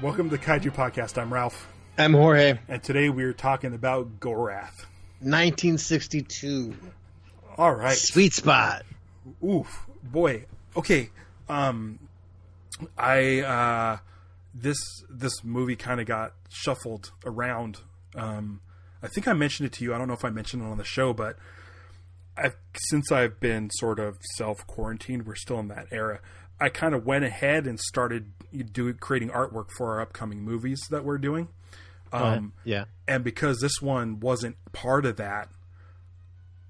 Welcome to the Kaiju Podcast. I'm Ralph. I'm Jorge. And today we're talking about Gorath. 1962. All right. Sweet spot. Oof. Boy. Okay. This movie kind of got shuffled around. I think I mentioned it to you. I don't know if I mentioned it on the show, but since I've been sort of self-quarantined, we're still in that era, I kind of went ahead and started creating artwork for our upcoming movies that we're doing. Yeah. And because this one wasn't part of that,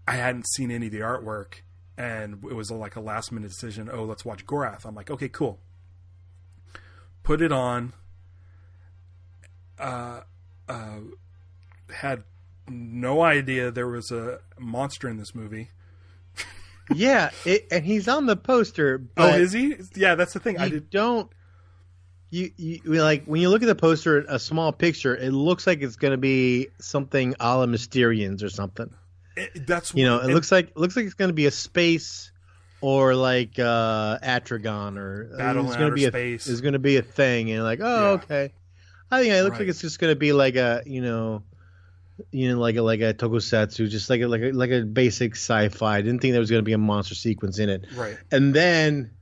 I hadn't seen any of the artwork, and it was like a last-minute decision. Oh, let's watch Gorath. I'm like, okay, cool. Put it on. Had no idea there was a monster in this movie. Yeah, and he's on the poster. Oh, is he? Yeah, that's the thing. You like when you look at the poster, a small picture, it looks like it's going to be something a la Mysterians or something. It looks like it's going to be a space or like Atragon or Battle in Outer Space. It's going to be a thing, and like, oh, yeah. Okay. I think it looks like it's just going to be like a like a tokusatsu, just like a basic sci-fi. I didn't think there was going to be a monster sequence in it. Right. And then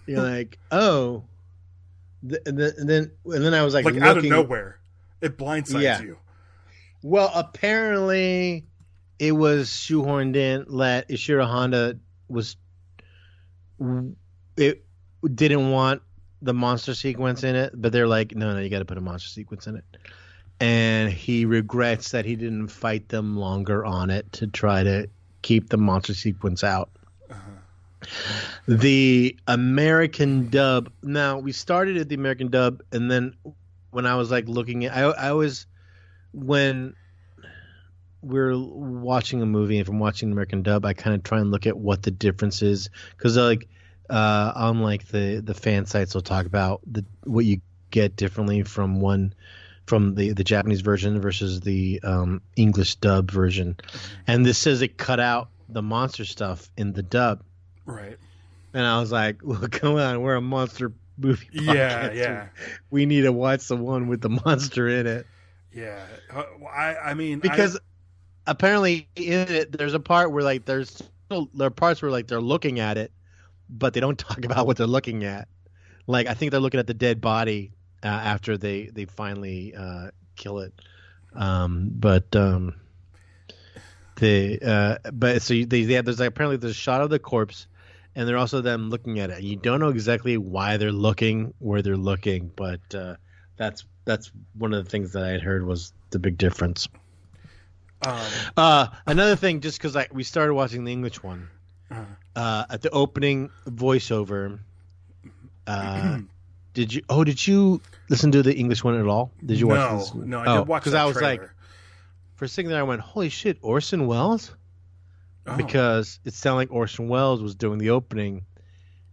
you're like, oh, and then I was like out of nowhere, it blindsides you. Well, apparently it was shoehorned in. Ishiro Honda didn't want the monster sequence in it, but they're like, no, you got to put a monster sequence in it. And he regrets that he didn't fight them longer on it to try to keep the monster sequence out. Uh-huh. The American dub. Now, we started at the American dub, and then when I was like looking at, when we're watching a movie, and if I'm watching the American dub, I kind of try and look at what the difference is, because like on like the fan sites will talk about what you get differently from the Japanese version versus the English dub version. And this says it cut out the monster stuff in the dub. Right. And I was like, well, come on, we're a monster movie podcast. Yeah. We need to watch the one with the monster in it. Yeah. I mean... Because apparently in it, there's a part where like there are parts where like they're looking at it, but they don't talk about what they're looking at. Like, I think they're looking at the dead body after they finally kill it, there's like apparently there's a shot of the corpse, and they're also them looking at it. You don't know exactly why they're looking where they're looking, but that's one of the things that I had heard was the big difference. Another thing, just because we started watching the English one, at the opening voiceover. Did you listen to the English one at all? Did you watch this? No, I did watch that trailer. Because I was like, for a second there, I went, holy shit, Orson Welles? Oh. Because it sounded like Orson Welles was doing the opening.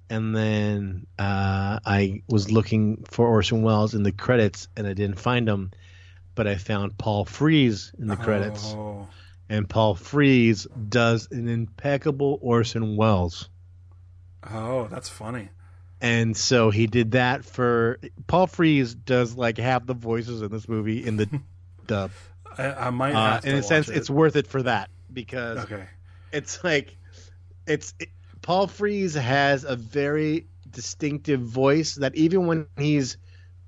And then I was looking for Orson Welles in the credits, and I didn't find him. But I found Paul Frees in the credits. And Paul Frees does an impeccable Orson Welles. Oh, that's funny. And so he did that for Paul Frees does like half the voices in this movie in the dub. I might have to in a sense, it's worth it for that, because it's like Paul Frees has a very distinctive voice that even when he's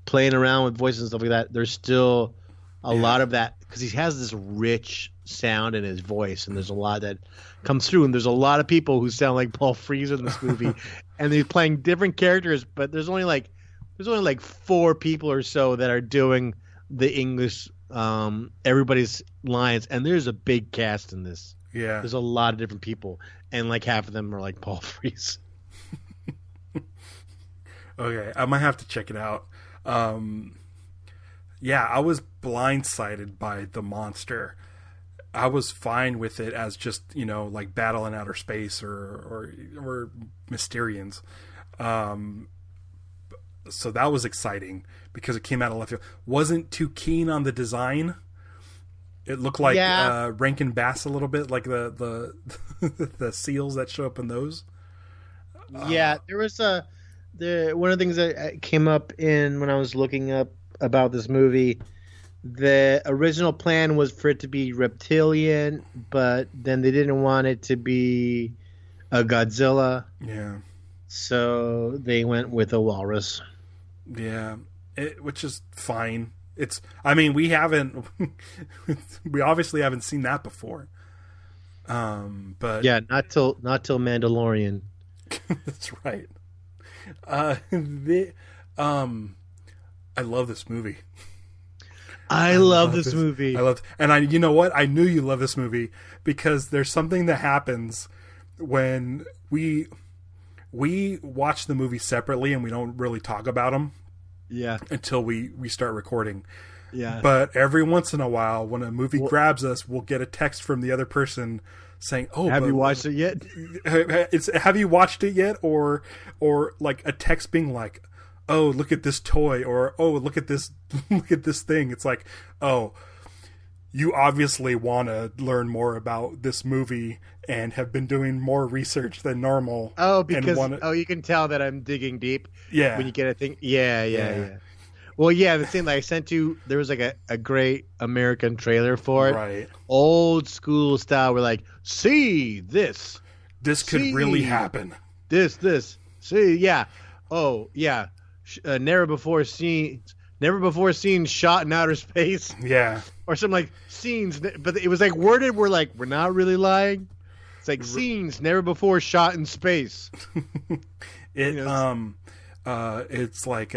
playing around with voices and stuff like that, there's still a lot of that, because he has this rich sound in his voice, and there's a lot that comes through, and there's a lot of people who sound like Paul Frees in this movie. And they're playing different characters, but there's only like 4 people or so that are doing the English everybody's lines, and there's a big cast in this. Yeah, there's a lot of different people, and like half of them are like Paul Frees. Okay, I might have to check it out. Yeah, I was blindsided by the monster. I was fine with it as just, like Battle in Outer Space or Mysterians. So that was exciting because it came out of left field. Wasn't too keen on the design. It looked like Rankin Bass a little bit, like the the seals that show up in those. Yeah, there was one of the things that came up in when I was looking up about this movie, the original plan was for it to be reptilian, but then they didn't want it to be a Godzilla. Yeah. So they went with a walrus. Yeah, which is fine. I mean, we obviously haven't seen that before. But yeah, not till Mandalorian. That's right. I love this movie. I love this movie. And you know what? I knew you love this movie because there's something that happens when we watch the movie separately and we don't really talk about them. Yeah. Until we start recording. Yeah. But every once in a while, when a movie grabs us, we'll get a text from the other person saying, "Oh, have you watched it yet? Have you watched it yet?" Or like a text being like, "Oh, look at this toy," or "Oh, look at this thing." It's like, "Oh, you obviously want to learn more about this movie and have been doing more research than normal." Oh, because you can tell that I'm digging deep. Yeah. When you get a thing. Yeah. Well, yeah, the thing that I sent you, there was like a great American trailer for it. Right. Old school style. We're like, see this. This could really happen. This. See, yeah. Oh, yeah. Never before seen shot in outer space. Yeah. Or something like scenes, but it was like worded. We're not really lying. It's like scenes never before shot in space. It's like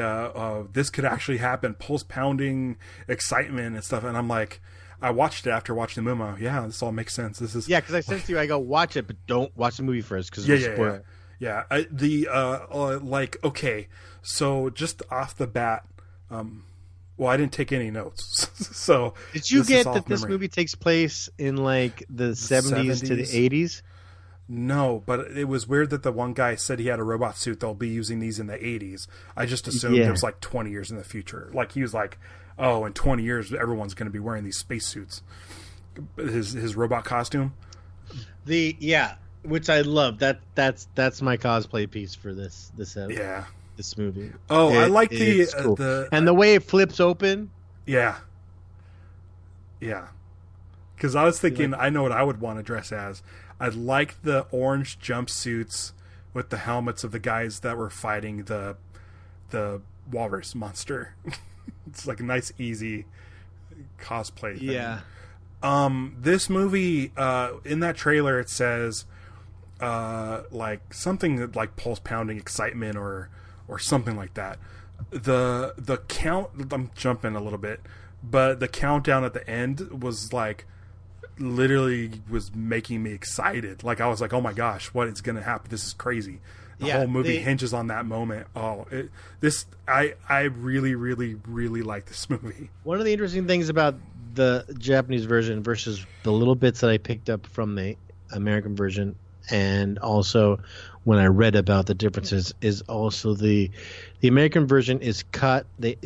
this could actually happen. Pulse pounding, excitement and stuff. And I'm like, I watched it after watching the movie. Yeah, this all makes sense. This is because I said to you, I go watch it, but don't watch the movie first because yeah. Okay, so just off the bat, well, I didn't take any notes. So did you get that this movie takes place in like the 70s to the 80s? No, but it was weird that the one guy said he had a robot suit. They'll be using these in the 80s. I just assumed it was like 20 years in the future. Like he was like, oh, in 20 years, everyone's going to be wearing these space suits. His robot costume. Which I love. That's my cosplay piece for this movie. Oh, I like cool. And the way it flips open. Yeah. Yeah. Because I was thinking, I know what I would want to dress as. I'd like the orange jumpsuits with the helmets of the guys that were fighting the walrus monster. It's like a nice, easy cosplay thing. Yeah. This movie, in that trailer, it says like something like pulse pounding excitement or something like that. The count, I'm jumping a little bit, but the countdown at the end was like literally was making me excited. Like I was like, oh my gosh, what is going to happen? This is crazy. The whole movie hinges on that moment. I really, really, really like this movie. One of the interesting things about the Japanese version versus the little bits that I picked up from the American version, and also when I read about the differences, is also the American version is cut. They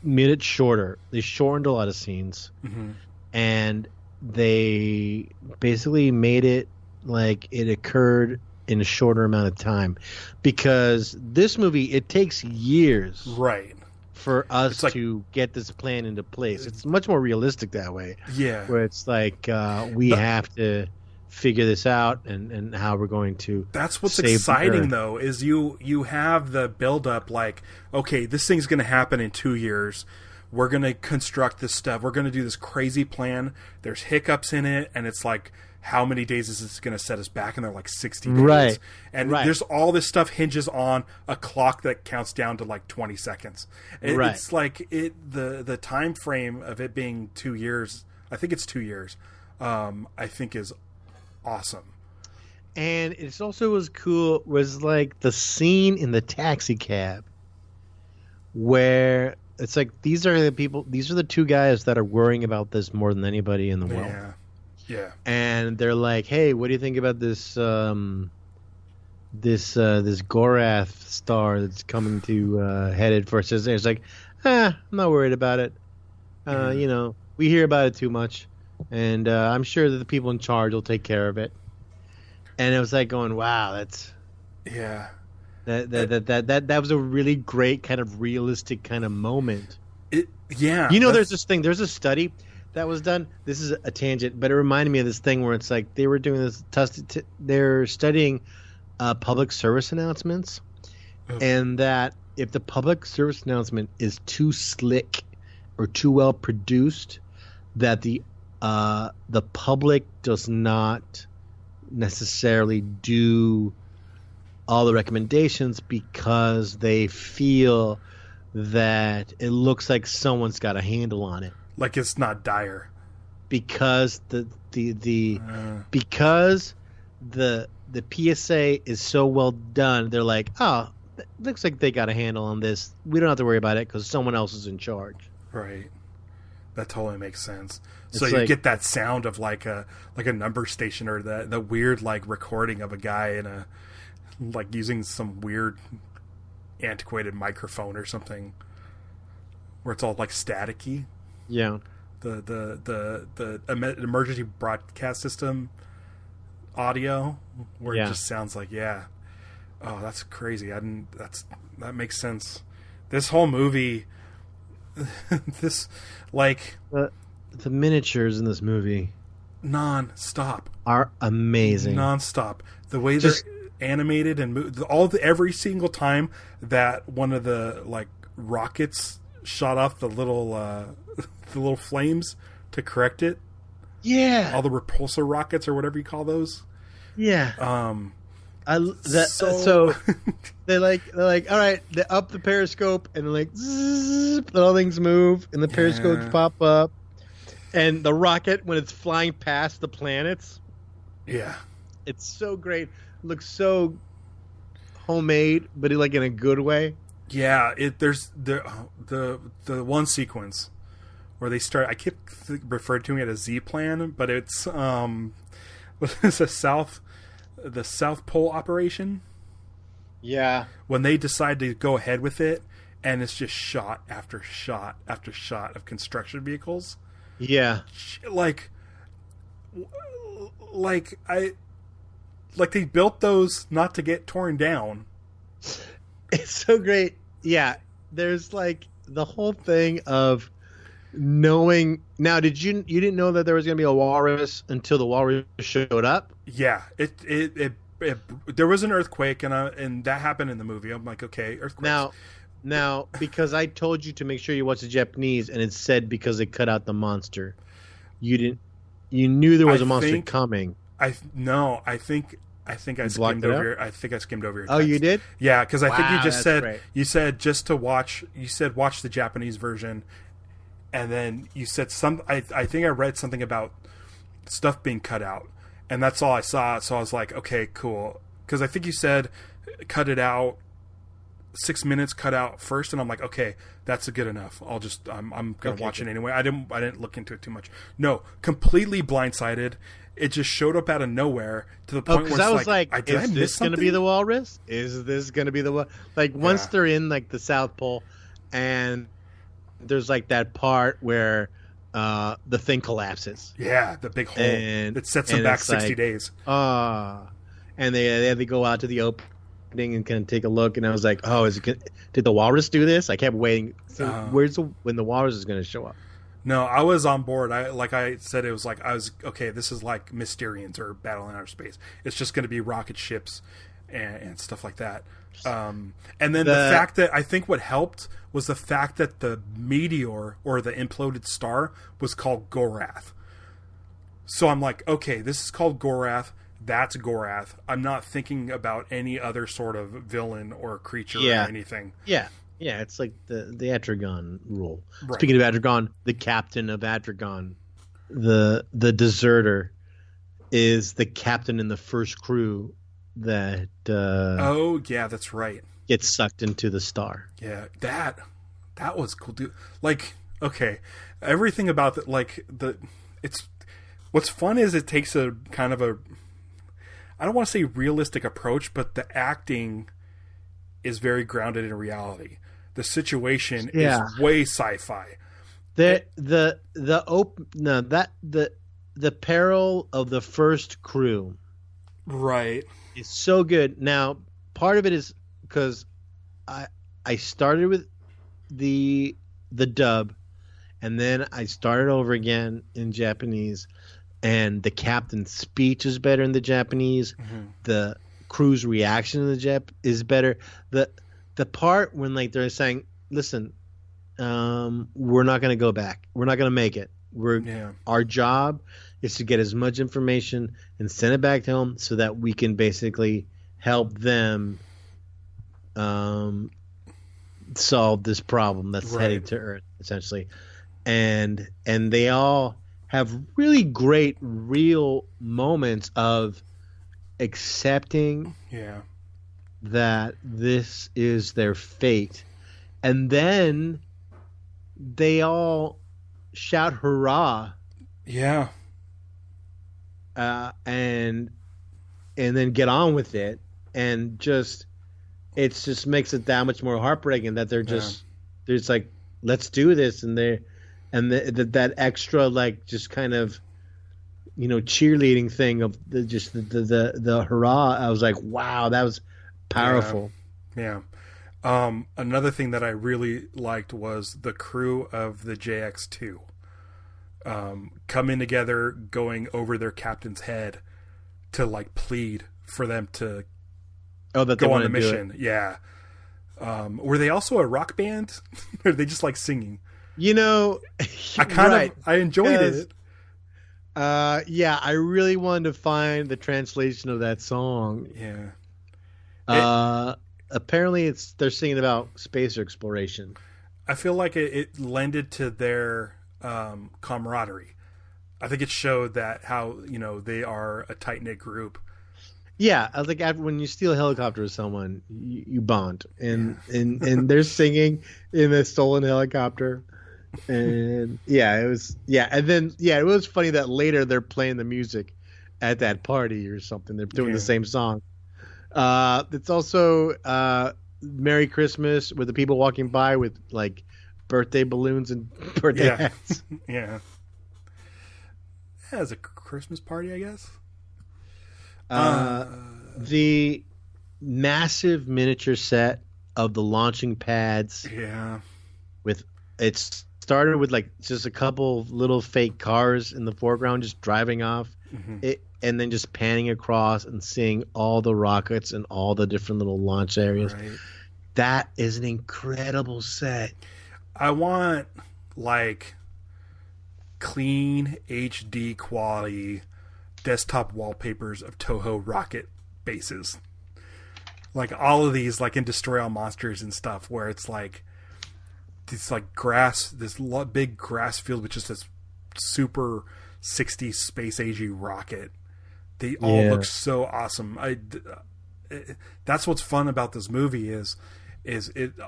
made it shorter. They shortened a lot of scenes. Mm-hmm. And they basically made it like it occurred in a shorter amount of time, because this movie, it takes years, right, for us to get this plan into place. It's much more realistic that way. Yeah, where it's like we have to figure this out and how we're going to. That's what's exciting though, is you have the build up. Like, okay, this thing's going to happen in 2 years. We're going to construct this stuff. We're going to do this crazy plan. There's hiccups in it. And it's like, how many days is this going to set us back? And they're like 60 days. Right. And there's all this stuff hinges on a clock that counts down to like 20 seconds. It's like the time frame of it being 2 years. I think it's 2 years. I think is awesome. And it also was cool was like the scene in the taxi cab where it's like these are the two guys that are worrying about this more than anybody in the world. Yeah. And they're like, "Hey, what do you think about this this Gorath star that's coming to headed for us?" It's like, I'm not worried about it. You know, we hear about it too much, and I'm sure that the people in charge will take care of it. And it was like going, wow, that's That was a really great kind of realistic kind of moment. Yeah. There's this thing. There's a study that was done. This is a tangent, but it reminded me of this thing where it's like they were doing this. They're studying public service announcements, and that if the public service announcement is too slick or too well produced, that the public does not necessarily do all the recommendations because they feel that it looks like someone's got a handle on it. Like it's not dire. Because because the PSA is so well done, they're like, oh, it looks like they got a handle on this. We don't have to worry about it because someone else is in charge. Right. That totally makes sense. So you get that sound of like a number station or the weird like recording of a guy in a like using some weird antiquated microphone or something where it's all like staticky. Yeah. The emergency broadcast system audio where it just sounds like oh, that's crazy. That makes sense. This whole movie this like the miniatures in this movie non-stop are amazing. Non-stop. The way they're animated and every single time that one of the like rockets shot off the little flames to correct it. Yeah. All the repulsor rockets or whatever you call those. Yeah. So they're like all right, they up the periscope and they're like zzz, all things move and the periscopes pop up and the rocket when it's flying past the planets. Yeah. It's so great. It looks so homemade, but like in a good way. Yeah, there's the one sequence where they start. I keep referring to it as Z-Plan, but it's the South Pole operation. Yeah, when they decide to go ahead with it, and it's just shot after shot after shot of construction vehicles. Yeah, like they built those not to get torn down. It's so great. Yeah, there's like the whole thing of knowing. Now, you didn't know that there was going to be a walrus until the walrus showed up? Yeah, it there was an earthquake and that happened in the movie. I'm like, okay, earthquakes. Now, because I told you to make sure you watch the Japanese, and it said because they cut out the monster, you knew there was a monster coming. I think I skimmed over your. I think I skimmed over your text. Oh, you did? Yeah, because I think you just said great. You said just to watch. You said watch the Japanese version, and then you said some. I think I read something about stuff being cut out, and that's all I saw. So I was like, okay, cool. Because I think you said cut it out. 6 minutes cut out first, and I'm like, okay, that's good enough. I'm gonna watch it anyway. I didn't look into it too much. No, completely blindsided. It just showed up out of nowhere to the point where I was like, is this going to be the walrus? Is this going to be the once they're in like the South Pole, and there's like that part where the thing collapses. Yeah, the big hole that sets them back 60 days. And they go out to the opening and kind of take a look, and I was like, oh, did the walrus do this? I kept waiting. So when the walrus is going to show up? No, I was on board. I said, it was like, okay, this is like Mysterians or Battle in Outer Space. It's just going to be rocket ships and stuff like that. And then the fact that I think what helped was the fact that the meteor or the imploded star was called Gorath. So I'm like, okay, this is called Gorath. That's Gorath. I'm not thinking about any other sort of villain or creature or anything. Yeah. Yeah, it's like the Atragon rule. Right. Speaking of Atragon, the captain of Atragon, the deserter, is the captain in the first crew that oh yeah, that's right, gets sucked into the star. Yeah, that was cool, dude. Like, okay, everything about it's what's fun is it takes a kind of a, I don't want to say realistic approach, but the acting is very grounded in reality. The situation is way sci-fi. The peril of the first crew, right, is so good. Now, part of it is because I started with the dub, and then I started over again in Japanese, and the captain's speech is better in the Japanese. Mm-hmm. The crew's reaction in the Jap is better. The part when like they're saying, "Listen, we're not going to go back. We're not going to make it. Our job is to get as much information and send it back to them so that we can basically help them solve this problem that's heading to Earth, essentially." And they all have really great real moments of accepting that this is their fate. And then they all shout hurrah. Yeah. And then get on with it, and it just makes it that much more heartbreaking that they're just like, let's do this, and that extra like just kind of, you know, cheerleading thing of the hurrah. I was like, wow, that was powerful. Yeah. Another thing that I really liked was the crew of the JX2 coming together, going over their captain's head to like plead for them to go on the mission. Yeah. Were they also a rock band? Or are they just like singing? You know, I enjoyed it. Yeah, I really wanted to find the translation of that song. Yeah. Apparently they're singing about space exploration. I feel like it lended to their camaraderie. I think it showed that how, you know, they are a tight-knit group. Yeah, I was like, when you steal a helicopter with someone, you bond, and they're singing in a stolen helicopter, and it was funny that later they're playing the music at that party or something. They're doing the same song. It's also Merry Christmas with the people walking by with like birthday balloons and birthday hats. Yeah, it's a Christmas party, I guess. The massive miniature set of the launching pads. Yeah. It started with like just a couple of little fake cars in the foreground just driving off. Mm-hmm. And then just panning across and seeing all the rockets and all the different little launch areas. Right. That is an incredible set. I want like clean HD quality desktop wallpapers of Toho rocket bases, like all of these, like in Destroy All Monsters and stuff, where it's like this like grass, this big grass field with just this super 60s space agey rocket. They all look so awesome. That's what's fun about this movie is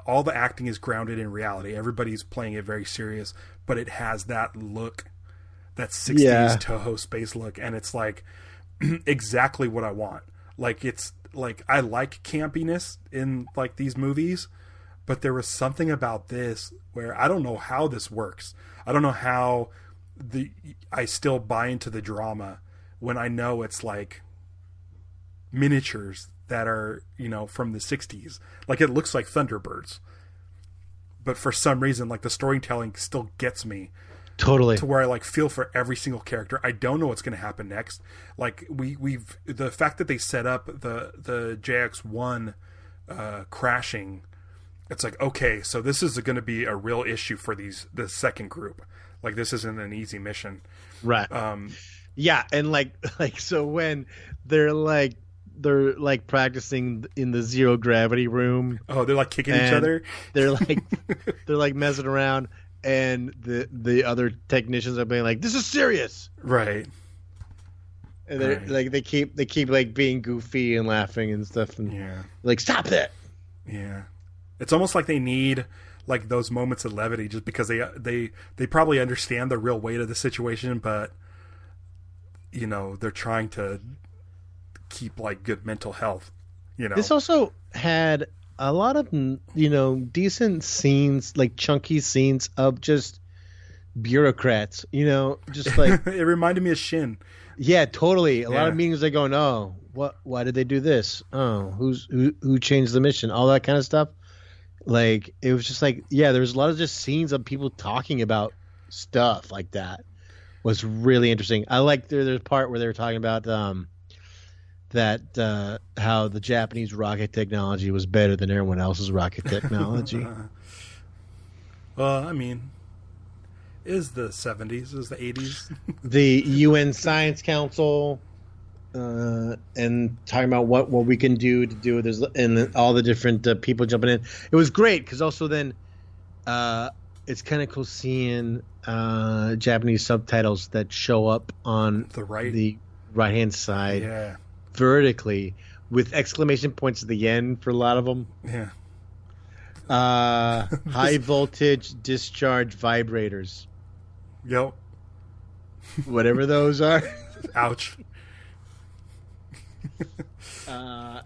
all the acting is grounded in reality. Everybody's playing it very serious, but it has that look, that 60s Toho space look, and it's like exactly what I want. Like, it's like, I like campiness in like these movies, but there was something about this where I don't know how this works. I don't know how I still buy into the drama when I know it's like miniatures that are, you know, from the 60s. Like, it looks like Thunderbirds, but for some reason, like, the storytelling still gets me totally to where I like feel for every single character. I don't know what's going to happen next. Like, we've the fact that they set up the JX1 crashing, it's like, okay, so this is going to be a real issue for the second group. Like, this isn't an easy mission, right? Yeah, and like so when they're like practicing in the zero gravity room. Oh, they're like kicking each other. They're like messing around, and the other technicians are being like, "This is serious." Right. And they're like they keep like being goofy and laughing and stuff, and like, stop that. Yeah. It's almost like they need like those moments of levity just because they probably understand the real weight of the situation, but you know, they're trying to keep like good mental health, you know. This also had a lot of, you know, decent scenes, like chunky scenes of just bureaucrats, you know, just like it reminded me of Shin. Yeah, totally. A lot of Yeah. meetings they go, no, why did they do this? Oh, who changed the mission? All that kind of stuff. Like, it was just like, yeah, there was a lot of just scenes of people talking about stuff like that. Was really interesting. I like there's a part where they were talking about that how the Japanese rocket technology was better than everyone else's rocket technology. Well, I mean, it is the 70s, it was the 80s. The UN Science Council and talking about what we can do to do this, and then all the different people jumping in. It was great because also then it's kind of cool seeing Japanese subtitles that show up on the right hand side vertically with exclamation points at the end for a lot of them. Yeah. High voltage discharge vibrators. Yep. Whatever those are. Ouch. The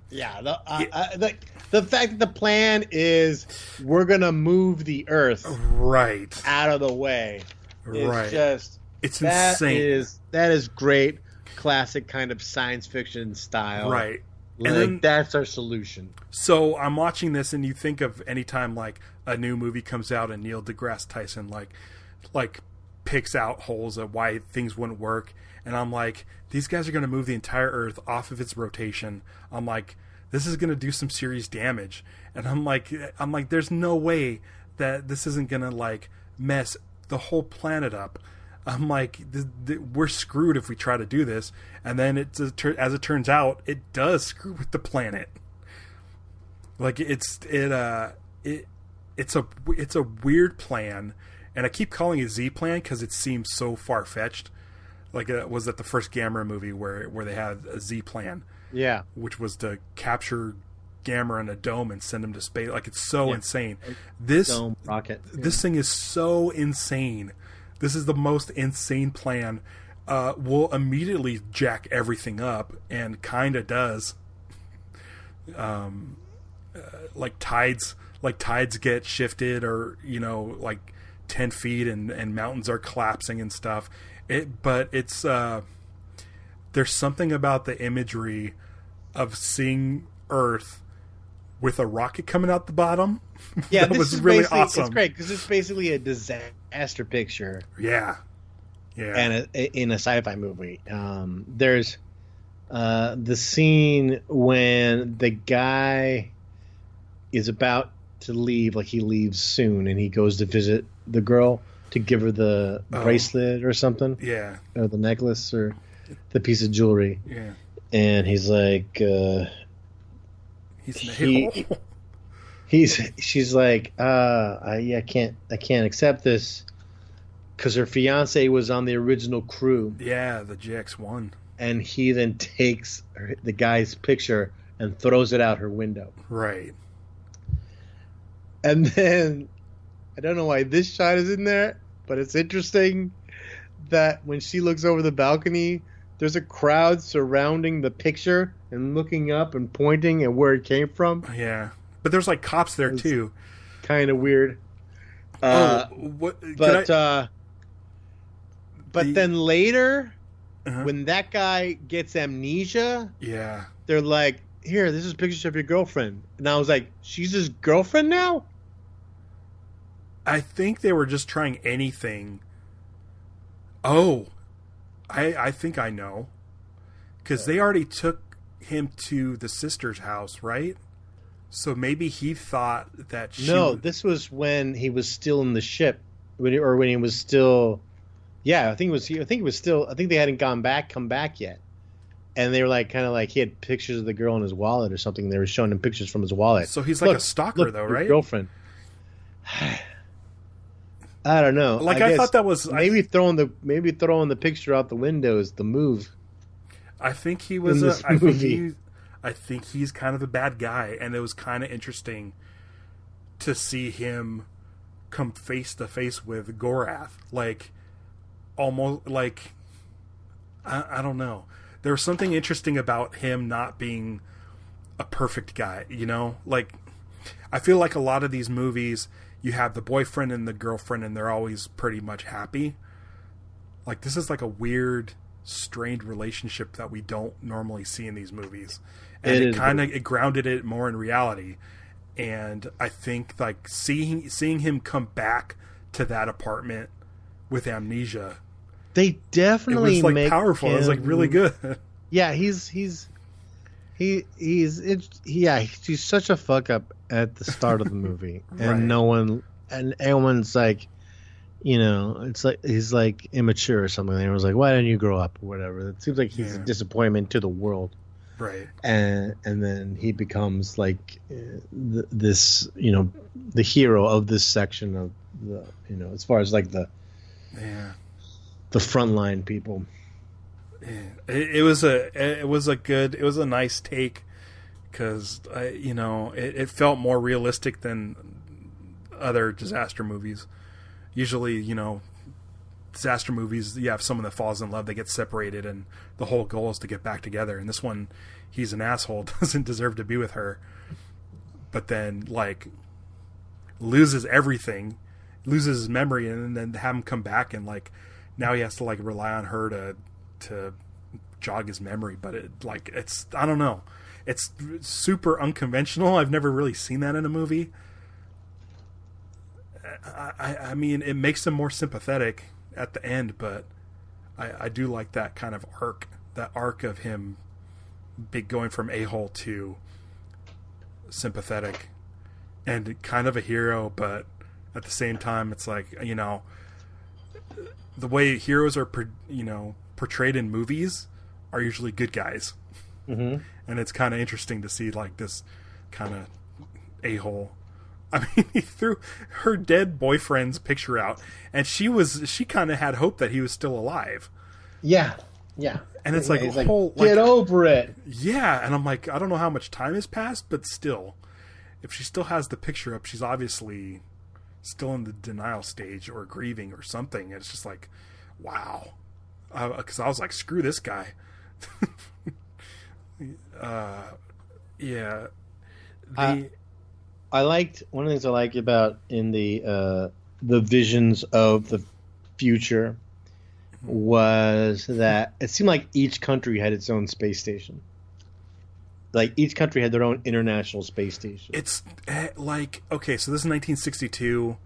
fact that the plan is we're gonna move the Earth right out of the way. Right. It's insane. That is great, classic kind of science fiction style. Right. Like, and then, that's our solution. So I'm watching this, and you think of any time like a new movie comes out, and Neil deGrasse Tyson like picks out holes of why things wouldn't work, and I'm like, these guys are going to move the entire Earth off of its rotation. I'm like, this is going to do some serious damage, and I'm like, there's no way that this isn't going to like mess the whole planet up. I'm like, we're screwed if we try to do this. And then as it turns out, it does screw with the planet. Like it's a weird plan, and I keep calling it Z plan because it seems so far fetched. Like was that the first Gamera movie where they had a Z plan? Yeah, which was to capture Gamera in a dome and send him to space. Like it's so insane. This dome rocket. This thing is so insane. This is the most insane plan. Will immediately jack everything up, and kind of does. Like tides get shifted, or like 10 feet, and mountains are collapsing and stuff. But it's there's something about the imagery of seeing Earth with a rocket coming out the bottom. Yeah, that was really awesome. It's great because it's basically a disaster picture. Yeah. And in a sci-fi movie, there's the scene when the guy is about to leave, like he leaves soon, and he goes to visit the girl to give her the bracelet or something. Yeah. Or the necklace or the piece of jewelry. Yeah. And he's like, she's like, I can't accept this because her fiance was on the original crew. Yeah, the GX1. And he then takes the guy's picture and throws it out her window. Right. And then I don't know why this shot is in there, but it's interesting that when she looks over the balcony, there's a crowd surrounding the picture and looking up and pointing at where it came from. Yeah. But there's like cops there too. Kind of weird. But then later, when that guy gets amnesia, they're like, here, this is pictures of your girlfriend. And I was like, she's his girlfriend now? I think they were just trying anything. Oh, I think I know. Because they already took him to the sister's house, right? So maybe he thought that she... No, this was when he was still in the ship. When he was still... Yeah, I think they hadn't come back yet. And they were like, kind of like, he had pictures of the girl in his wallet or something. They were showing him pictures from his wallet. So he's like a stalker, though, right? Girlfriend. I don't know. Like I thought that was maybe throwing the picture out the window is the move. I think he was. I think he's kind of a bad guy, and it was kind of interesting to see him come face to face with Gorath. Like almost like I don't know. There was something interesting about him not being a perfect guy, Like, I feel like a lot of these movies, you have the boyfriend and the girlfriend, and they're always pretty much happy. Like, this is like a weird strained relationship that we don't normally see in these movies, and it grounded it more in reality. And I think like seeing him come back to that apartment with amnesia, they definitely it was like powerful. It was like really good. Yeah, he's such a fuck up at the start of the movie, and right. Everyone's like, it's like he's like immature or something. And everyone's like, why didn't you grow up or whatever? It seems like he's a disappointment to the world, right? And then he becomes like this, the hero of this section of the, as far as like the frontline people. It was a nice take, because it felt more realistic than other disaster movies. Usually, disaster movies, you have someone that falls in love, they get separated, and the whole goal is to get back together. And this one, he's an asshole, doesn't deserve to be with her, but then like loses everything, loses his memory, and then have him come back, and like now he has to like rely on her to jog his memory. But it's I don't know, it's super unconventional. I've never really seen that in a movie. I mean, it makes him more sympathetic at the end, but I do like that kind of arc of him going from a-hole to sympathetic and kind of a hero, but at the same time it's like, the way heroes are portrayed in movies are usually good guys. Mm-hmm. And it's kind of interesting to see like this kind of a-hole. I mean, he threw her dead boyfriend's picture out, and she kind of had hope that he was still alive. Yeah. And it's like, get over it. Yeah, and I'm like, I don't know how much time has passed, but still, if she still has the picture up, she's obviously still in the denial stage or grieving or something. It's just like, wow. Because I was like, screw this guy. Yeah. I liked, one of the things I like about in the visions of the future was that it seemed like each country had its own space station. Like each country had their own international space station. It's like, okay, so this is 1962.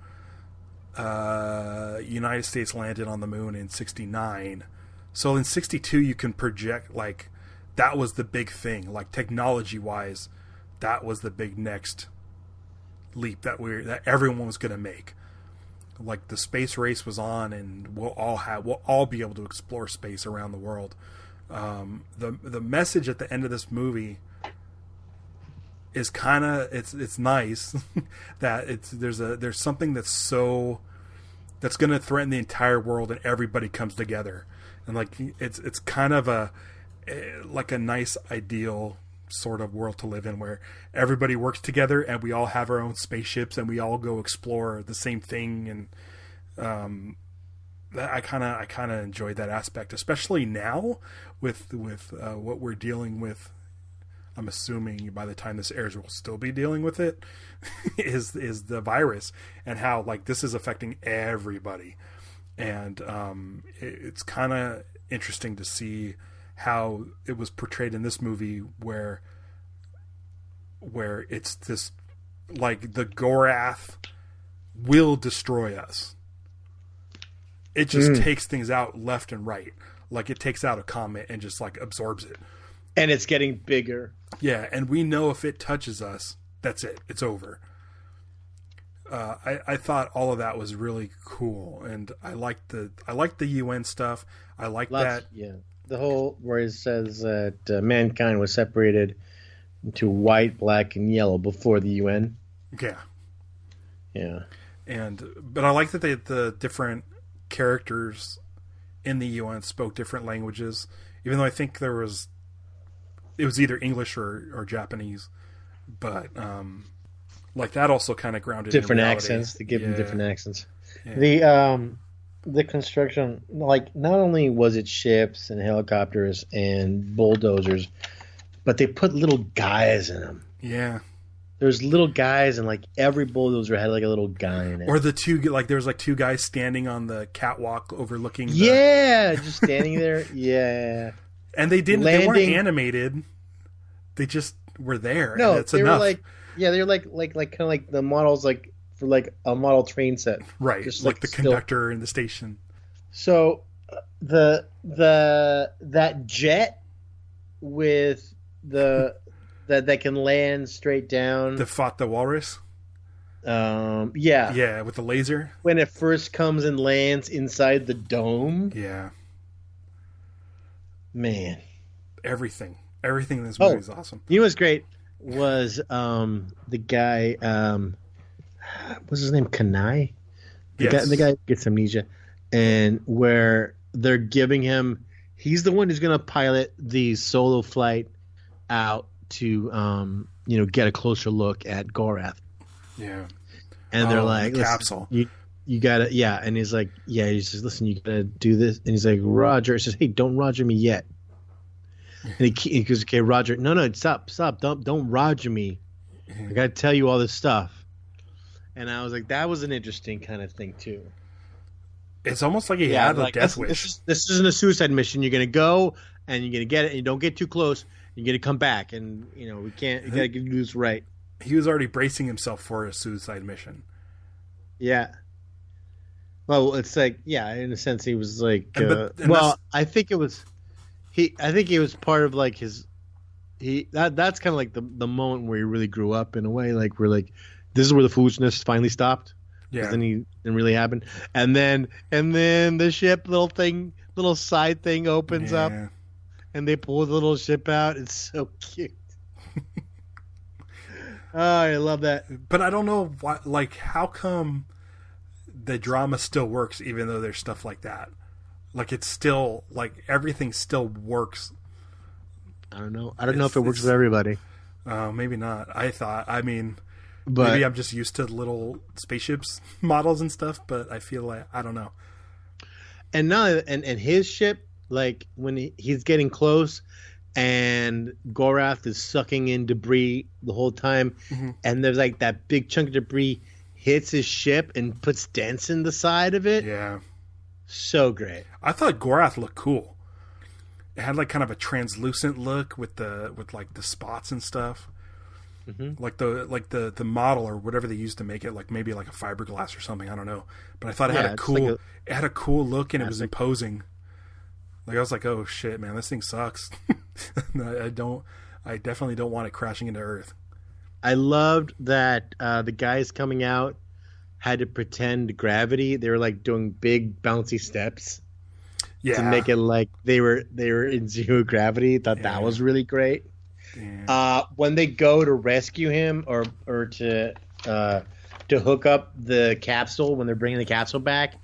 United States landed on the moon in 69. So in 62 you can project like that was the big thing. Like technology wise, that was the big next leap that everyone was going to make. Like the space race was on, and we'll all be able to explore space around the world. The message at the end of this movie is kind of it's nice that there's something that's going to threaten the entire world, and everybody comes together, and like it's kind of a nice ideal sort of world to live in, where everybody works together and we all have our own spaceships and we all go explore the same thing. And I kind of enjoyed that aspect, especially now with what we're dealing with. I'm assuming by the time this airs we'll still be dealing with it. is the virus, and how like this is affecting everybody. And it's kind of interesting to see how it was portrayed in this movie, where it's this like the Gorath will destroy us. It just takes things out left and right. Like it takes out a comet and just like absorbs it. And it's getting bigger. Yeah, and we know if it touches us, that's it. It's over. I thought all of that was really cool, and I liked the UN stuff. I like that. Yeah. The whole where it says that mankind was separated into white, black, and yellow before the UN. Yeah. But I like that the different characters in the UN spoke different languages, even though I think it was either English or Japanese. But like that also kind of grounded different in accents. They give them different accents. Yeah. The construction, like, not only was it ships and helicopters and bulldozers, but they put little guys in them. Yeah. there's little guys, and like every bulldozer had like a little guy in it. Or the two, like there's like two guys standing on the catwalk overlooking. Just standing there. Yeah. And they weren't animated. They just were there. No, and it's they enough. were they're like kind of like the models like for like a model train set. Right, just like the conductor in the station. So that jet with that can land straight down. That fought the Walrus. Yeah, with the laser. When it first comes and lands inside the dome. Yeah. Man, everything in this movie is awesome. You know what's great was the guy. What's his name? Kanai. The guy gets amnesia, and where they're giving him, he's the one who's going to pilot the solo flight out to get a closer look at Gorath. Yeah. And they're like, the capsule. You gotta, and he's like, he says, listen, you gotta do this. And he's like, Roger. He says, hey, don't Roger me yet. And he goes, okay, Roger. No, stop. Don't Roger me. I gotta tell you all this stuff. And I was like, that was an interesting kind of thing too. It's almost like he had a death wish. This isn't a suicide mission. You're gonna go and you're gonna get it, and you don't get too close. You're gonna come back, and we can't. You gotta do this right. He was already bracing himself for a suicide mission. Yeah. Well, it's like, in a sense, he was like. I think it was. I think he was part of like his. That's kind of like the moment where he really grew up in a way. Like we're like, this is where the foolishness finally stopped. Yeah. Then he didn't really happen, and then the ship little side thing opens up, and they pull the little ship out. It's so cute. Oh, I love that. But I don't know why. Like, how come the drama still works even though there's stuff like that? Like, it's still like everything still works. I don't know. I don't know if it works for everybody. Maybe not. Maybe I'm just used to little spaceships models and stuff. But I feel like I don't know. And now, and his ship, like when he's getting close, and Gorath is sucking in debris the whole time, and there's like that big chunk of debris hits his ship and puts dents in the side of it. Yeah. So great. I thought Gorath looked cool. It had like kind of a translucent look with like the spots and stuff. Like the model or whatever they used to make it, like maybe like a fiberglass or something. I don't know. But I thought it had a cool it had a cool look, and it was imposing. Like I was like, oh shit, man, this thing sucks. I definitely don't want it crashing into Earth. I loved that the guys coming out had to pretend gravity. They were like doing big bouncy steps to make it like they were in zero gravity. Thought that was really great. Yeah. When they go to rescue him or to hook up the capsule, when they're bringing the capsule back,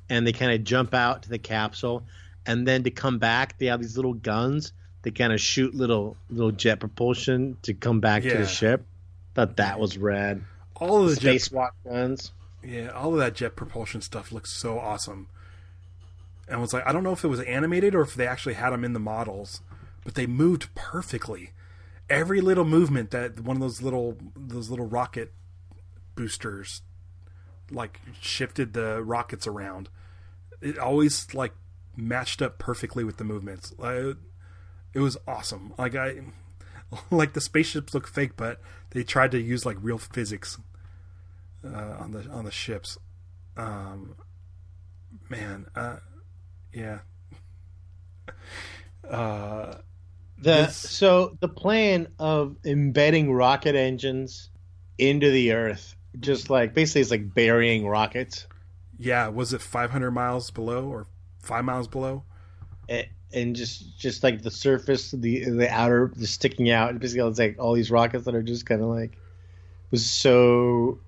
and they kind of jump out to the capsule, and then to come back, they have these little guns. They kind of shoot little jet propulsion to come back to the ship. Thought that was rad. All of the spacewalk guns. Yeah, all of that jet propulsion stuff looks so awesome. And I was like, I don't know if it was animated or if they actually had them in the models, but they moved perfectly. Every little movement that one of those little rocket boosters like shifted the rockets around, it always like matched up perfectly with the movements. It was awesome. Like the spaceships look fake, but they tried to use like real physics on the ships. So the plan of embedding rocket engines into the Earth, just like basically it's like burying rockets. Yeah, was it 500 miles below or 5 miles below? And just like the surface, the outer, just sticking out. Basically, it's like all these rockets that are just kind of like was so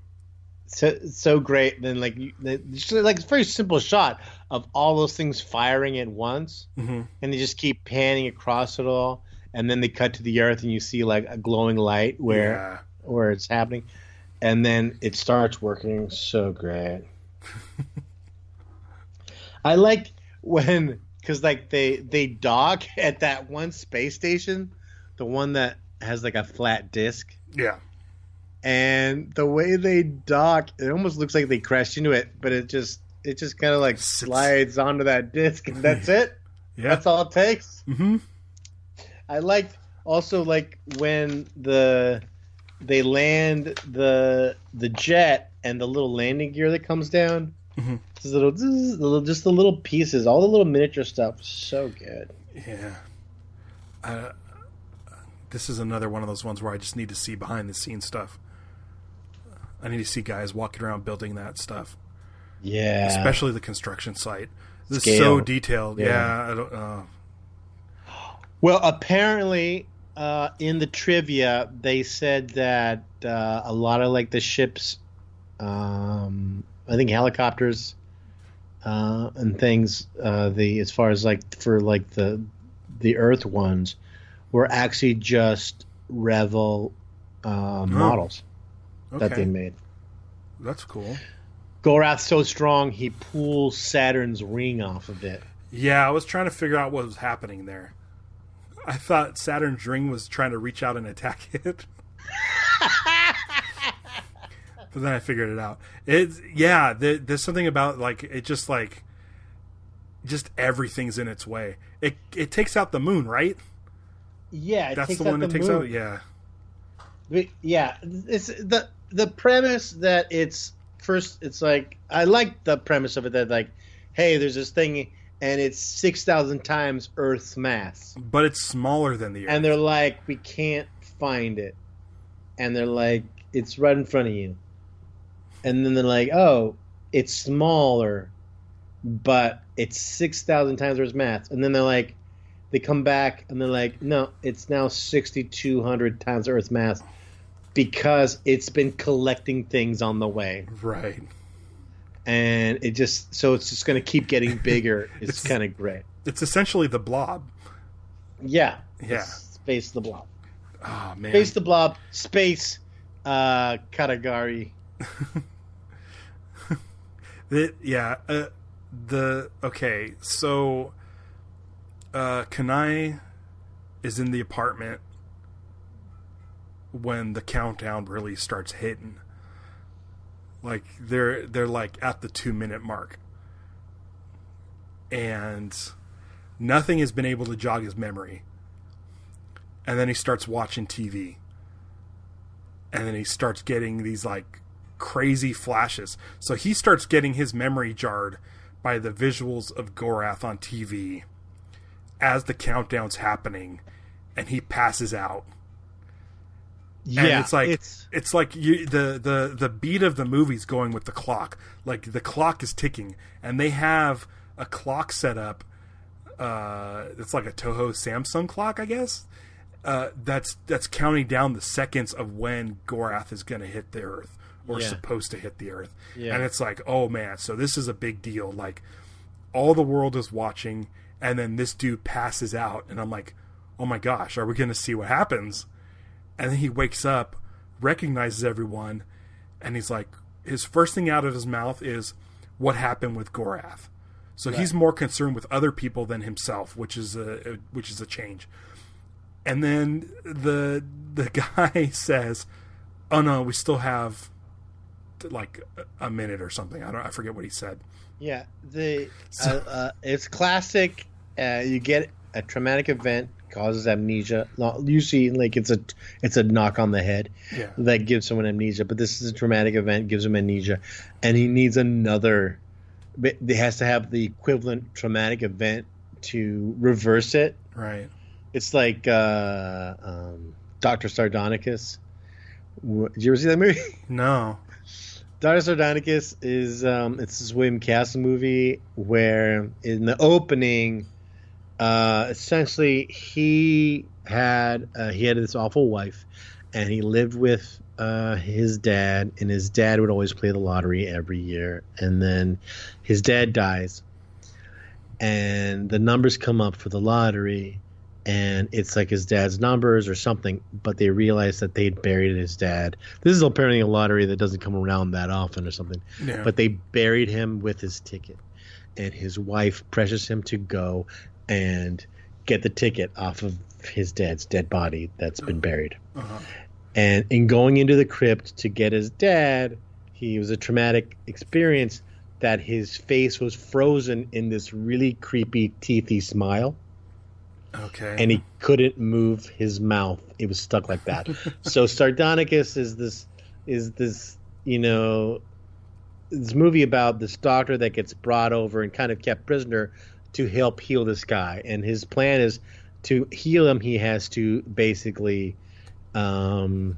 great. And then like it's like a very simple shot of all those things firing at once, and they just keep panning across it all, and then they cut to the Earth, and you see like a glowing light where it's happening, and then it starts working. So great. I like when. Because like they dock at that one space station, the one that has like a flat disc. Yeah. And the way they dock, it almost looks like they crashed into it, but it just kind of like slides onto that disc, and that's it. Yeah, that's all it takes. Mm-hmm. I liked also like when they land the jet and the little landing gear that comes down. Mm-hmm. Just the little pieces, all the little miniature stuff, so good. Yeah. This is another one of those ones where I just need to see behind the scenes stuff. I need to see guys walking around building that stuff. Yeah. Especially the construction site. This is so detailed. Yeah. I don't. Well, apparently, in the trivia, they said that a lot of like the ships, I think helicopters, and things, as far as like for like the Earth ones, were actually just Revel models that they made. That's cool. Gorath's so strong, he pulls Saturn's ring off of it. Yeah, I was trying to figure out what was happening there. I thought Saturn's ring was trying to reach out and attack it. But then I figured it out. There's something about like it just everything's in its way. It takes out the moon, right? Yeah, that's the one that takes out. Yeah. Yeah, it's the premise that it's first. It's like I like the premise of it that like, hey, there's this thing and it's 6,000 times Earth's mass, but it's smaller than the Earth. And they're like, we can't find it, and they're like, it's right in front of you, and then they're like, oh, it's smaller, but it's 6,000 times Earth's mass, and then they're like, they come back and they're like, no, it's now 6,200 times Earth's mass. Because it's been collecting things on the way. Right. And it's just going to keep getting bigger. It's kind of great. It's essentially the Blob. Yeah. Yeah. Space the Blob. Oh, man. Space the Blob. Space Katagari. Okay, so Kanai is in the apartment when the countdown really starts hitting. Like they're like at the 2-minute mark, and nothing has been able to jog his memory. And then he starts watching TV, and then he starts getting these like crazy flashes. So he starts getting his memory jarred by the visuals of Gorath on TV as the countdown's happening, and he passes out. Yeah, and it's like the beat of the movie's going with the clock. Like the clock is ticking, and they have a clock set up. It's like a Toho Samsung clock, I guess. That's counting down the seconds of when Gorath is going to hit the Earth, or supposed to hit the Earth. Yeah. And it's like, oh man, so this is a big deal. Like all the world is watching, and then this dude passes out, and I'm like, oh my gosh, are we going to see what happens? And then he wakes up, recognizes everyone, and he's like, his first thing out of his mouth is, what happened with Gorath? So he's more concerned with other people than himself, which is a change. And then the guy says, oh no, we still have like a minute or something. I forget what he said. Yeah, it's classic. You get a traumatic event, causes amnesia. Usually, like it's a knock on the head that gives someone amnesia. But this is a traumatic event, gives him amnesia, and he needs another. It has to have the equivalent traumatic event to reverse it. Right. It's like Dr. Sardonicus. Did you ever see that movie? No. Dr. Sardonicus is it's this William Castle movie where in the opening, essentially he had this awful wife, and he lived with his dad, and his dad would always play the lottery every year, and then his dad dies, and the numbers come up for the lottery, and it's like his dad's numbers or something, but they realized that they'd buried his dad. This is apparently a lottery that doesn't come around that often or something, but they buried him with his ticket, and his wife pressures him to go and get the ticket off of his dad's dead body that's been buried. And in going into the crypt to get his dad, he was a traumatic experience that his face was frozen in this really creepy, teethy smile. Okay. And he couldn't move his mouth. It was stuck like that. So Sardonicus is this, this movie about this doctor that gets brought over and kind of kept prisoner to help heal this guy. And his plan is to heal him. He has to basically have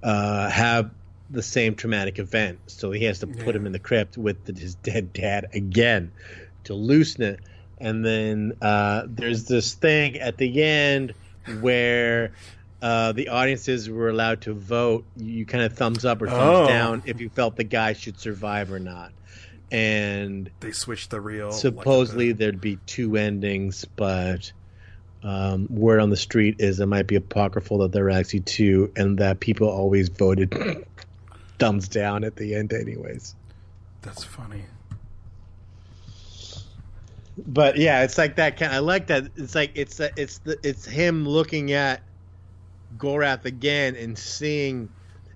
the same traumatic event. So he has to put him in the crypt with his dead dad again to loosen it. And then there's this thing at the end where the audiences were allowed to vote. You kind of thumbs up or thumbs down if you felt the guy should survive or not. And they switched the real. Supposedly there'd be 2 endings, but word on the street is it might be apocryphal that there are actually 2, and that people always voted thumbs down at the end, anyways. That's funny. But yeah, it's like that kind. I like that. It's like it's him looking at Gorath again and seeing,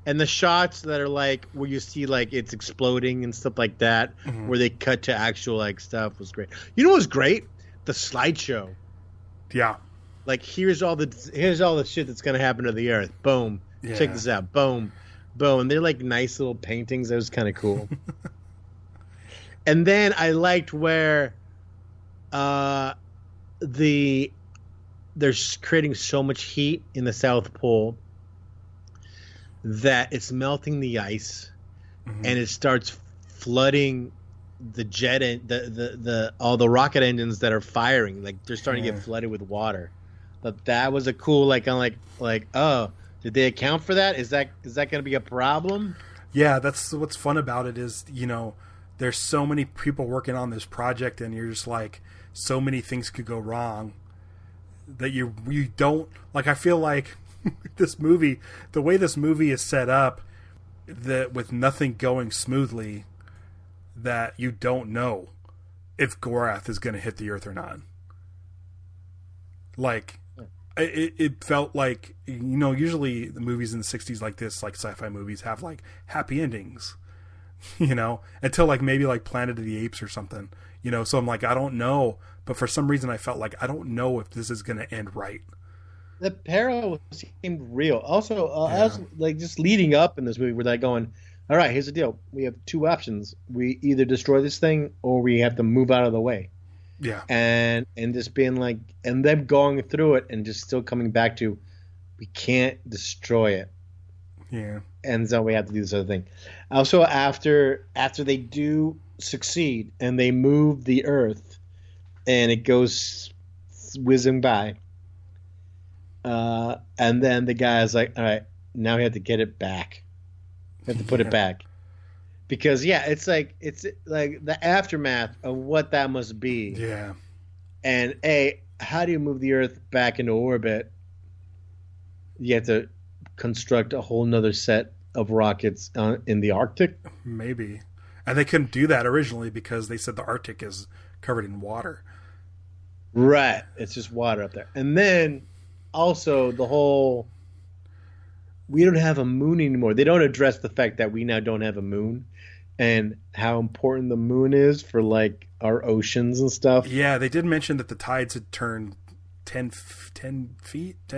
and the shots that are like where you see like it's exploding and stuff like that, where they cut to actual like stuff was great. You know what was great? The slideshow. Yeah. Like here's all the shit that's gonna happen to the Earth. Boom. Yeah. Check this out. Boom. Boom. And they're like nice little paintings. That was kind of cool. And then I liked where they're creating so much heat in the South Pole that it's melting the ice, and it starts flooding the jet all the rocket engines that are firing. Like they're starting to get flooded with water. But that was a cool like oh, did they account for that? Is that going to be a problem? Yeah, that's what's fun about it is there's so many people working on this project, and you're just like, so many things could go wrong that you don't like. I feel like this movie, the way this movie is set up, that with nothing going smoothly, that you don't know if Gorath is going to hit the Earth or not. Like it felt like, usually the movies in the 60s like this, like sci-fi movies, have like happy endings, until like maybe like Planet of the Apes or something. So I'm like, I don't know. But for some reason, I felt like I don't know if this is going to end right. The peril seemed real. Also, I was like just leading up in this movie, we're like going, all right, here's the deal. We have 2 options. We either destroy this thing or we have to move out of the way. Yeah. And just being like, and them going through it and just still coming back to, we can't destroy it. Yeah. And so we have to do this other thing. Also, after they do succeed and they move the Earth and it goes whizzing by, and then the guy's like, all right, now we have to get it back. We have to put it back. Because it's like the aftermath of what that must be. Yeah. And how do you move the Earth back into orbit? You have to construct a whole nother set of rockets in the Arctic. Maybe. And they couldn't do that originally because they said the Arctic is covered in water. Right. It's just water up there. And then also the whole, we don't have a moon anymore. They don't address the fact that we now don't have a moon and how important the moon is for like our oceans and stuff. Yeah, they did mention that the tides had turned 10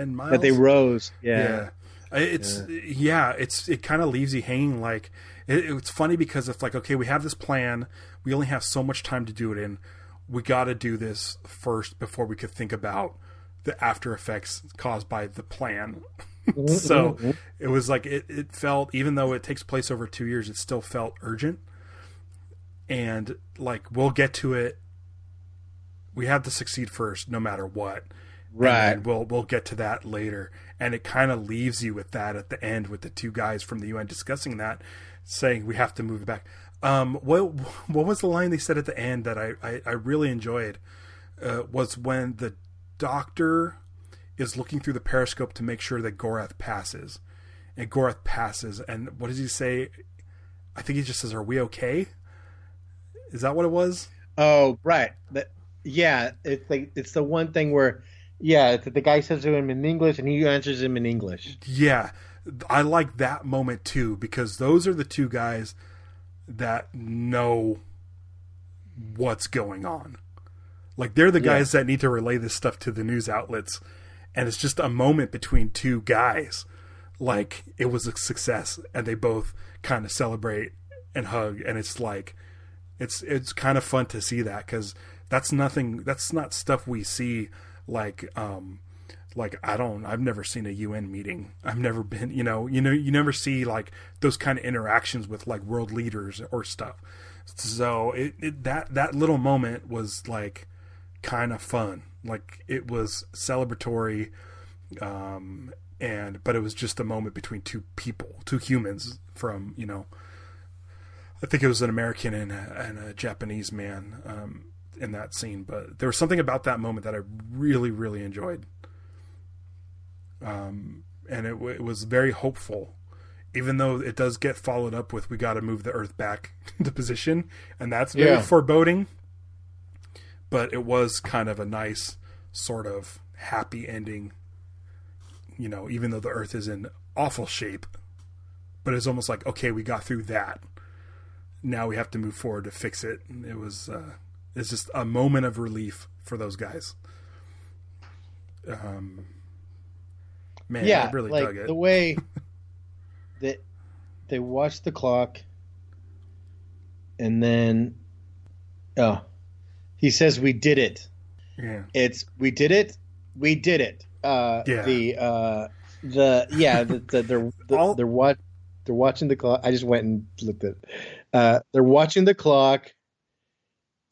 miles. That they rose. Yeah. It kind of leaves you hanging. Like it's funny because it's like, okay, we have this plan. We only have so much time to do it in. We got to do this first before we could think about the after effects caused by the plan. So it was like, it felt, even though it takes place over 2 years, it still felt urgent. And like, we'll get to it. We have to succeed first, no matter what. Right. And we'll get to that later. And it kind of leaves you with that at the end, with the 2 guys from the UN discussing that, saying we have to move it back. What was the line they said at the end that I really enjoyed? Was when the doctor is looking through the periscope to make sure that Gorath passes. And Gorath passes. And what does he say? I think he just says, "Are we okay?" Is that what it was? Oh, right. Yeah, it's like, it's the one thing where Yeah, the guy says to him in English, and he answers him in English. Yeah, I like that moment too, because those are the two guys that know what's going on. Like, they're the guys that need to relay this stuff to the news outlets, and it's just a moment between two guys. Like, it was a success, and they both kind of celebrate and hug, and it's like, it's kind of fun to see that, because that's not stuff we see. Like I've never seen a UN meeting. I've never been, you never see like those kind of interactions with like world leaders or stuff. So that little moment was like kind of fun. Like, it was celebratory, but it was just a moment between two humans from, I think it was an American and a Japanese man, in that scene, but there was something about that moment that I really, really enjoyed. And it was very hopeful, even though it does get followed up with, we got to move the Earth back into position, and that's very foreboding, but it was kind of a nice sort of happy ending, even though the Earth is in awful shape, but it's almost like, okay, we got through that. Now we have to move forward to fix it. And it was, it's just a moment of relief for those guys. Man, I really dug it. The way that they watched the clock, and then he says, "We did it." Yeah, we did it. They're watching the clock. I just went and looked at it. They're watching the clock.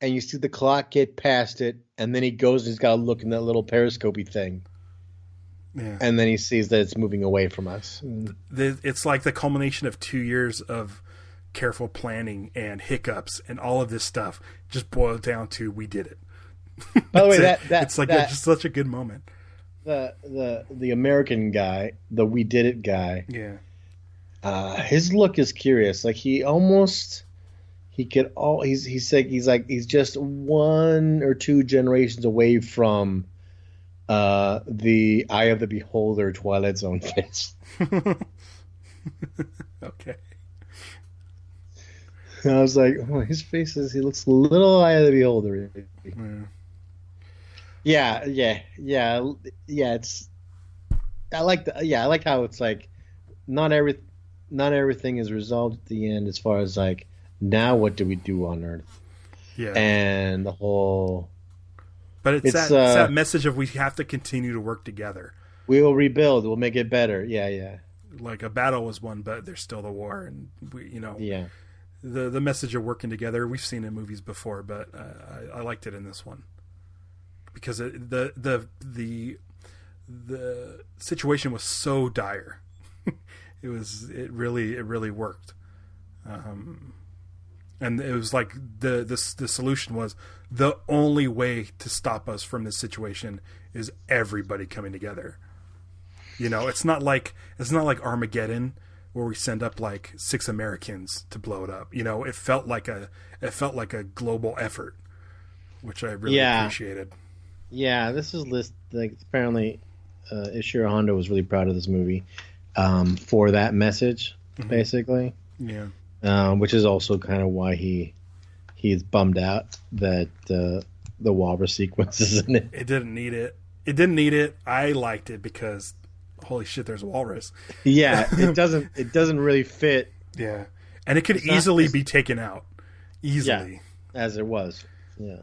And you see the clock get past it, and then he goes and he's got to look in that little periscopy thing. Yeah. And then he sees that it's moving away from us. It's like the culmination of 2 years of careful planning and hiccups and all of this stuff just boiled down to, we did it. By the way, it's like just such a good moment. The American guy, the we did it guy. Yeah. His look is curious. Like, he's just 1 or 2 generations away from the Eye of the Beholder Twilight Zone face. Okay. And I was like, oh, his face he looks a little Eye of the Beholder. Yeah. I like how it's like not everything is resolved at the end, as far as like, now what do we do on Earth? Yeah. And the whole... But it's that message of, we have to continue to work together. We will rebuild. We'll make it better. Yeah. Like, a battle was won, but there's still the war. And, Yeah. The message of working together, we've seen in movies before, but I liked it in this one. Because the situation was so dire. It really worked. And it was like the solution was, the only way to stop us from this situation is everybody coming together. It's not like Armageddon, where we send up like 6 Americans to blow it up. It felt like a global effort, which I really appreciated. Yeah, this is like, apparently Ishiro Honda was really proud of this movie for that message, basically. Yeah. Which is also kind of why he's bummed out that the Walrus sequence is in it. It didn't need it. I liked it because, holy shit, there's a walrus. Yeah, it doesn't really fit. Yeah, and it could easily be taken out. Easily. Yeah, as it was. Yeah.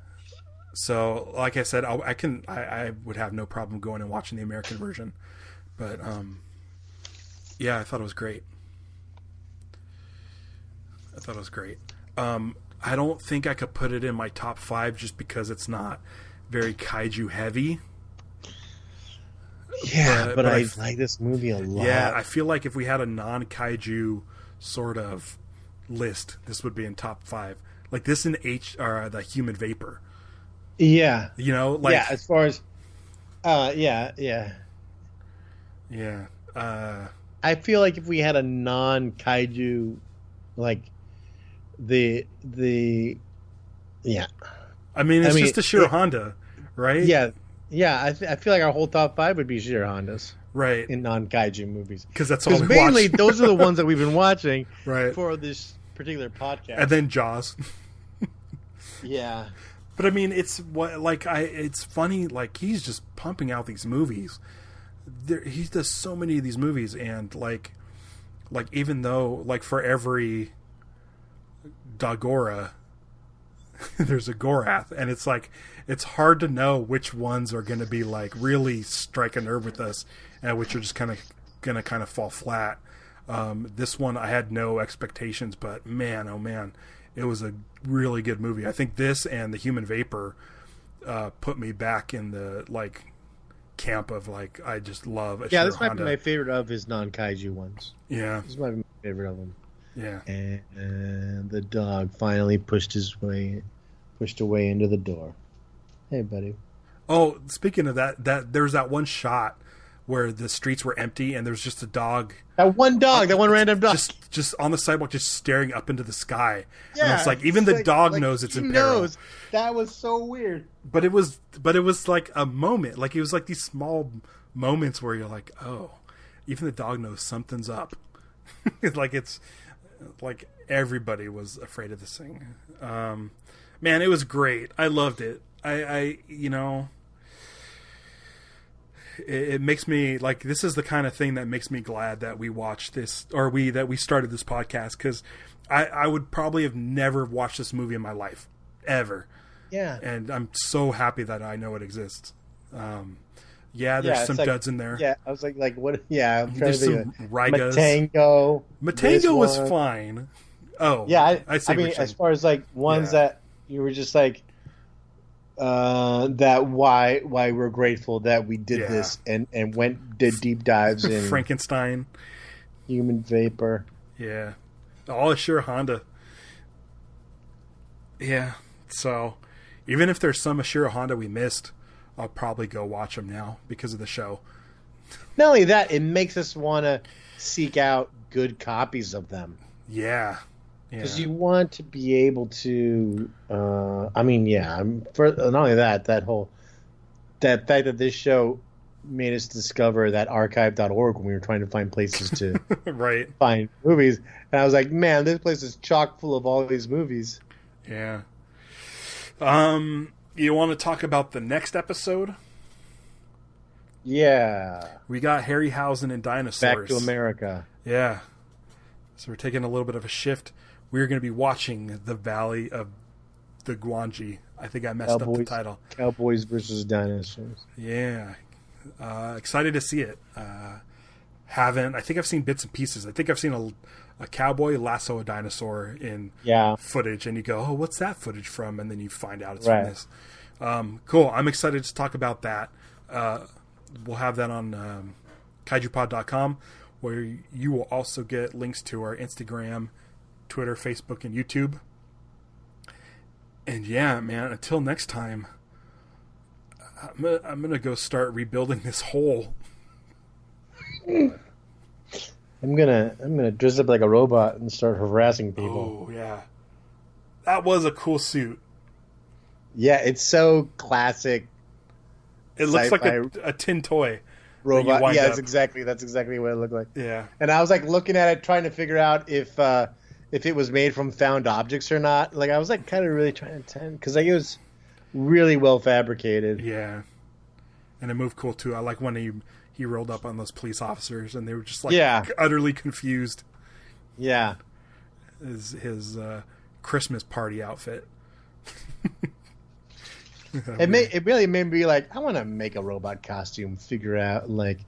So, like I said, I would have no problem going and watching the American version, but yeah, I thought it was great. I don't think I could put it in my top 5 just because it's not very kaiju heavy. Yeah, but I like this movie a lot. Yeah, I feel like if we had a non-kaiju sort of list, this would be in top 5. Like this in the Human Vapor. Yeah. As far as yeah. I feel like if we had a non-kaiju, like I mean, it's just Ishiro Honda, right? Yeah. Yeah, I feel like our whole top 5 would be Ishiro Hondas Right. in non-kaiju movies. Because that's all we mainly watch. those are the ones that we've been watching Right. for this particular podcast. And then Jaws. Yeah. But I mean, it's funny. Like, he's just pumping out these movies. He does so many of these movies, and like even though like for every Dagora, there's a Gorath, and it's like it's hard to know which ones are going to be like really strike a nerve with us, and which are just kind of fall flat. This one I had no expectations, but man, oh man, it was a really good movie. I think this and The Human Vapor put me back in the like camp of like I just love Ishiro this might Honda. be my favorite of his non-kaiju ones. Yeah, This might be my favorite of them. yeah. And the dog finally pushed away into the door. Hey, buddy. Oh, speaking of that there's that one shot where the streets were empty and there's just a dog. That one random dog. Just on the sidewalk, just staring up into the sky. Yeah, and it's like even the dog knows it's in peril. That was so weird. But it was like a moment. Like it was like these small moments where you're like, oh, even the dog knows something's up. Like it's like everybody was afraid of this thing. Man, it was great. I loved it. I it makes me like, this is the kind of thing that makes me glad that we watched this, or that we started this podcast, because I would probably have never watched this movie in my life ever. Yeah. And I'm so happy that I know it exists. There's some duds in there. Yeah, I was like what? Yeah, I'm trying There's to think some Raigas. Matango was fine. Oh, yeah. I mean, as far as like ones that you were just like, that why we're grateful that we did this and did deep dives in Frankenstein, Human Vapor. Yeah, all Ishiro Honda. Yeah, so even if there's some Ishiro Honda we missed, I'll probably go watch them now because of the show. Not only that, it makes us want to seek out good copies of them. Yeah. Because you want to be able to, for not only that fact that this show made us discover that archive.org when we were trying to find places to right. find movies. And I was like, man, this place is chock full of all these movies. Yeah. You want to talk about the next episode? Yeah. We got Harryhausen and dinosaurs. Back to America. Yeah. So we're taking a little bit of a shift. We're going to be watching The Valley of the Guanji. I think I messed up the title. Cowboys versus Dinosaurs. Yeah. Excited to see it. I think I've seen bits and pieces. I think I've seen a cowboy lasso a dinosaur in footage, and you go, oh, what's that footage from? And then you find out it's from this. Cool. I'm excited to talk about that. We'll have that on kaijupod.com, where you will also get links to our Instagram, Twitter, Facebook, and YouTube. And yeah, man, until next time, I'm gonna go start rebuilding this hole. I'm gonna dress up like a robot and start harassing people. Oh yeah, that was a cool suit. Yeah, it's so classic. It looks like a tin toy robot. Yeah, that's exactly what it looked like. Yeah, and I was like looking at it, trying to figure out if it was made from found objects or not. Like I was like kind of really trying to tend, because like it was really well fabricated. Yeah, and it moved cool too. I like when he rolled up on those police officers and they were just like utterly confused. Yeah, his Christmas party outfit. It really made me be like, I want to make a robot costume. Figure out like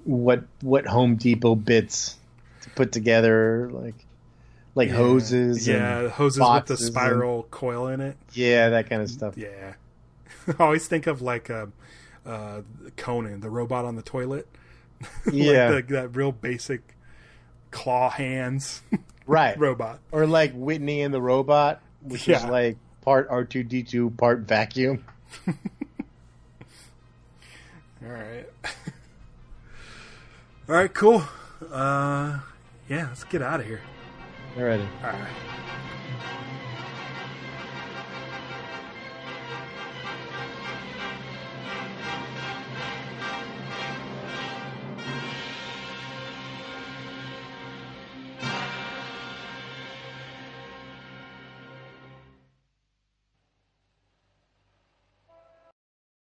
what Home Depot bits to put together, like hoses. Yeah, hoses with the spiral coil in it. Yeah, that kind of stuff. Yeah, I always think of like Conan, the robot on the toilet. Yeah, like that real basic claw hands, right? Robot, or like Whitney and the Robot, which is like part R2D2, part vacuum. All right. All right, cool. Yeah, let's get out of here. Alrighty. All right.